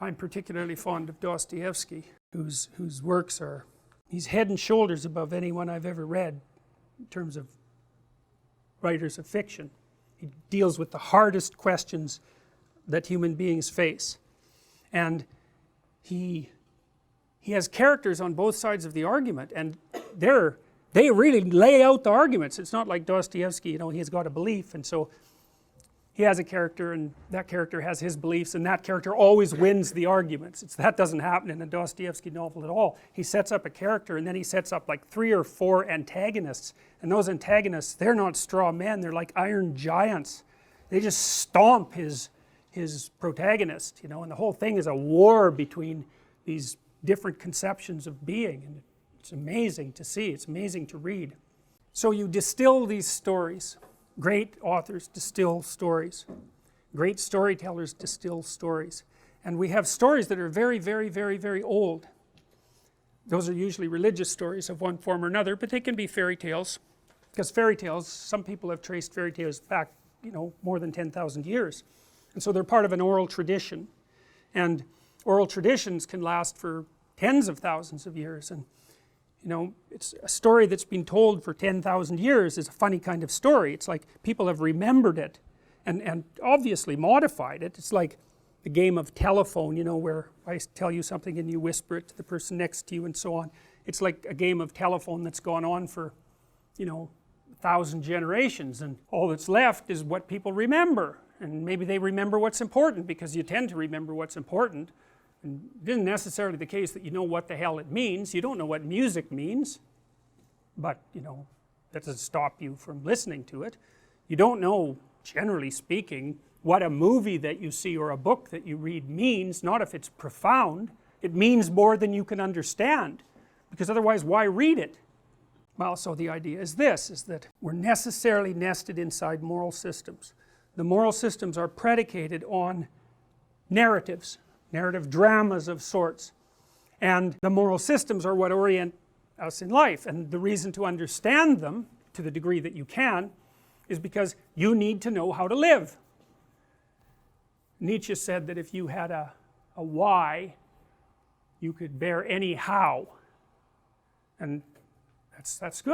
I'm particularly fond of Dostoevsky, whose works are, he's head and shoulders above anyone I've ever read in terms of writers of fiction. He deals with the hardest questions that human beings face, and he has characters on both sides of the argument, and they really lay out the arguments. It's not like Dostoevsky, you know, he's got a belief, and so he has a character, and that character has his beliefs, and that character always wins the arguments. That doesn't happen in a Dostoevsky novel at all. He sets up a character, and then he sets up like 3 or 4 antagonists, and those antagonists, they're not straw men, they're like iron giants. They just stomp his protagonist, you know, and the whole thing is a war between these different conceptions of being, and it's amazing to see, it's amazing to read. So you distill these stories. Great authors distill stories. Great storytellers distill stories. And we have stories that are very, very, very, very old. Those are usually religious stories of one form or another, but they can be fairy tales. Because fairy tales, some people have traced fairy tales back, you know, more than 10,000 years. And so they're part of an oral tradition. And oral traditions can last for tens of thousands of years. And you know, it's a story that's been told for 10,000 years is a funny kind of story. It's like people have remembered it and obviously modified it. It's like the game of telephone, you know, where I tell you something and you whisper it to the person next to you and so on. It's like a game of telephone that's gone on for, you know, 1,000 generations, and all that's left is what people remember. And maybe they remember what's important, because you tend to remember what's important. And it isn't necessarily the case that you know what the hell it means. You don't know what music means, but you know, that doesn't stop you from listening to it. You don't know, generally speaking, what a movie that you see or a book that you read means, not if it's profound. It means more than you can understand, because otherwise why read it? Well, so the idea is this, is that we're necessarily nested inside moral systems. The moral systems are predicated on narratives, narrative dramas of sorts, and the moral systems are what orient us in life, and the reason to understand them to the degree that you can is because you need to know how to live. Nietzsche said that if you had a why, you could bear any how, and that's good.